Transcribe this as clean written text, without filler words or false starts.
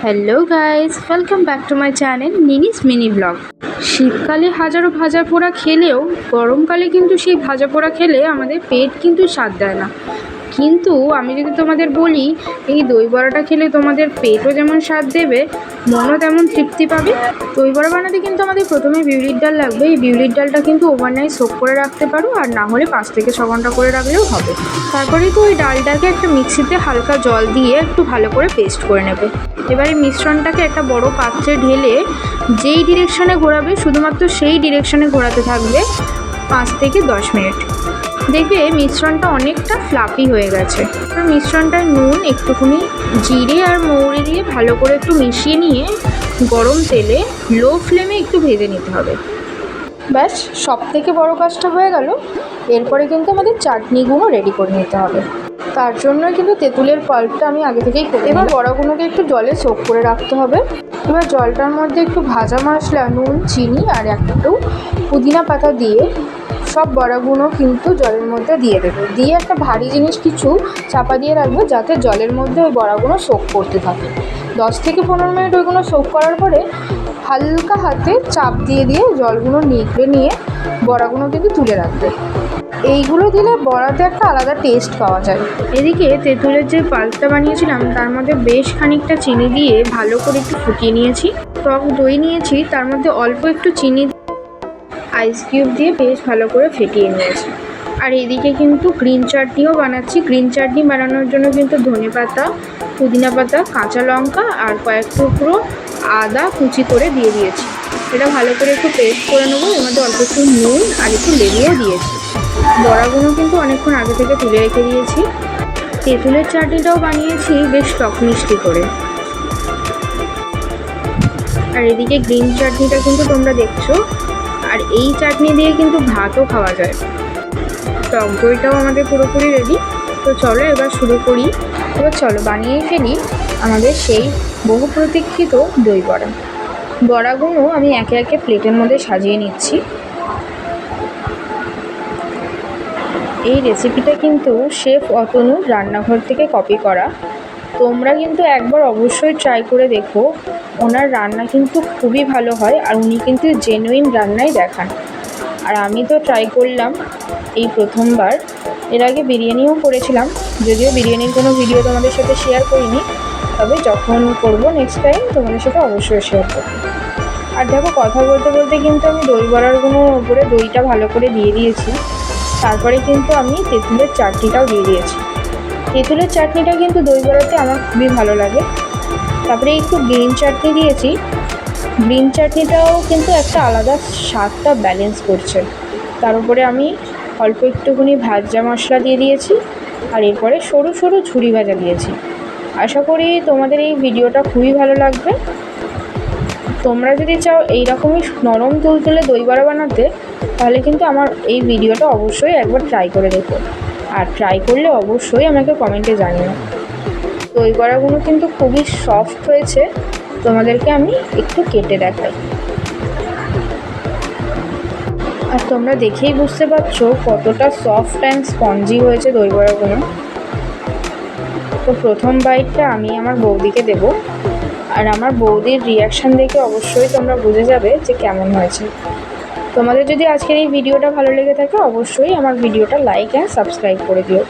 Hello guys, welcome back to my channel নিনিস mini blog. শীতকালে হাজারো ভাজা পোড়া খেলেও গরমকালে কিন্তু সেই ভাজা পোড়া খেলে আমাদের পেট কিন্তু স্বাদ দেয় না। কিন্তু আমি যদি তোমাদের বলি এই দই বড়াটা খেলে তোমাদের পেটও যেমন স্বাদ দেবে, মনও তেমন তৃপ্তি পাবে। দই বড়া বানাতে কিন্তু আমাদের প্রথমে বিউলির ডাল লাগবে। এই বিউলির ডালটা কিন্তু ওভারনাইট সোক করে রাখতে পারো, আর না হলে 5 থেকে 6 ঘন্টা করে রাখলেও হবে। তারপরে তো ওই ডালটাকে একটা মিক্সিতে হালকা জল দিয়ে একটু ভালো করে পেস্ট করে নেবে। এবারে মিশ্রণটাকে একটা বড় পাত্রে ঢেলে যেই ডিরেকশনে ঘোরাবে শুধুমাত্র সেই ডিরেকশনে ঘোরাতে থাকবে 5 থেকে 10 মিনিট। দেখবে মিশ্রণটা অনেকটা ফ্লাফি হয়ে গেছে। মিশ্রণটায় নুন, একটুখানি জিরে আর মৌরি দিয়ে ভালো করে একটু মিশিয়ে নিয়ে গরম তেলে লো ফ্লেমে একটু ভেজে নিতে হবে। ব্যাস, সব থেকে বড় কাজটা হয়ে গেল। এরপরে কিন্তু আমাদের চাটনিগুলো রেডি করে নিতে হবে। তার জন্য কিন্তু তেঁতুলের পাল্পটা আমি আগে থেকেই করি। এবার বড়াগুলোকে একটু জলে সোক করে রাখতে হবে। এবার জলটার মধ্যে একটু ভাজা মশলা, নুন, চিনি আর একটু পুদিনা পাতা দিয়ে সব বড়াগুলো কিন্তু জলের মধ্যে দিয়ে দেবে। দিয়ে একটা ভারী জিনিস কিছু চাপা দিয়ে রাখবে, যাতে জলের মধ্যে ওই বড়াগুলো সোক করতে থাকে। 10 থেকে 15 মিনিট ওইগুলো সোক করার পরে হালকা হাতে চাপ দিয়ে দিয়ে জলগুলো নিগড়ে নিয়ে বড়াগুলো কিন্তু তুলে রাখবে। এইগুলো দিলে বড়াতে একটা আলাদা টেস্ট পাওয়া যায়। এদিকে তেঁতুলের যে পাল্পটা বানিয়েছিলাম তার মধ্যে বেশ খানিকটা চিনি দিয়ে ভালো করে একটু ফুটিয়ে নিয়েছি। টক দই নিয়েছি, তার মধ্যে অল্প একটু চিনি আইস কিউব দিয়ে বেশ ভালো করে ফেটিয়ে নিয়েছি। আর এদিকে কিন্তু গ্রিন চাটনিও বানাচ্ছি। গ্রিন চাটনি বানানোর জন্য কিন্তু ধনেপাতা, পুদিনা পাতা, কাঁচা লঙ্কা আর কয়েক টুকরো আদা কুচি করে দিয়ে দিয়েছি। এটা ভালো করে একটু পেস্ট করে নেবো। এর মধ্যে অল্প একটু নুন আর একটু লেবুও দিয়েছি। বড়াগুলো কিন্তু অনেকক্ষণ আগে থেকে তুলে রেখে দিয়েছি। তেঁতুলের চাটনিটাও বানিয়েছি বেশ টক মিষ্টি করে। আর এদিকে গ্রিন চাটনিটা কিন্তু তোমরা দেখছো। আর এই চাটনি দিয়ে কিন্তু ভাতও খাওয়া যায়। টক দইটাও আমাদের পুরোপুরি রেডি। তো চলো এবার শুরু করি। এবার চলো বানিয়েই ফেলি আমাদের সেই বহু প্রতীক্ষিত দই বড়া। বড়াগুলো আমি একে একে প্লেটের মধ্যে সাজিয়ে নিচ্ছি। এই রেসিপিটা কিন্তু শেফ অতনুর রান্নাঘর থেকে কপি করা। তোমরা কিন্তু একবার অবশ্যই ট্রাই করে দেখো। ওনার রান্না কিন্তু খুবই ভালো হয়, আর উনি কিন্তু জেনুইন রান্নাই দেখান। আর আমি তো ট্রাই করলাম এই প্রথমবার। এর আগে বিরিয়ানিও করেছিলাম, যদিও বিরিয়ানির কোনো ভিডিও তোমাদের সাথে শেয়ার করিনি। তবে যখন করবো নেক্সট টাইম তোমাদের সাথে অবশ্যই শেয়ার করবো। আর দেখো, কথা বলতে বলতে কিন্তু আমি দই বড়ারগুলো ওপরে দইটা ভালো করে দিয়ে দিয়েছি। তারপরে কিন্তু আমি তেঁতুলের চাটনিটাও দিয়ে দিয়েছি। তেঁতুলের চাটনিটা কিন্তু দই বড়াতে আমার খুবই ভালো লাগে। তারপরে একটু গ্রিন চাটনি দিয়েছি। গ্রিন চাটনিটাও কিন্তু একটা আলাদা স্বাদটা ব্যালেন্স করছে। তার উপরে আমি অল্প একটুখানি ভাজা মশলা দিয়ে দিয়েছি। আর এরপরে সরু সরু ঝুরি ভাজা দিয়েছি। আশা করি তোমাদের এই ভিডিওটা খুবই ভালো লাগবে। তোমরা যদি চাও এইরকমই নরম তুলতুলে দই বড়া বানাতে, তাহলে কিন্তু আমার এই ভিডিওটা অবশ্যই একবার ট্রাই করে দেখো। আর ট্রাই করলে অবশ্যই আমাকে কমেন্টে জানিও। দই বড়াগুলো কিন্তু খুবই সফট হয়েছে। তোমাদেরকে আমি একটু কেটে দেখাই। আর তোমরা দেখেই বুঝতে পারছো কতটা সফট অ্যান্ড স্পঞ্জি হয়েছে দই বড়াগুলো। তো প্রথম বাইটটা আমি আমার বৌদিকে দেবো। আর আমার বৌদির রিয়াকশান দেখে অবশ্যই তোমরা বুঝে যাবে যে কেমন হয়েছে। তোমাদের যদি আজকের এই ভিডিওটা ভালো লেগে থাকে, অবশ্যই আমার ভিডিওটা লাইক অ্যান্ড সাবস্ক্রাইব করে দিও।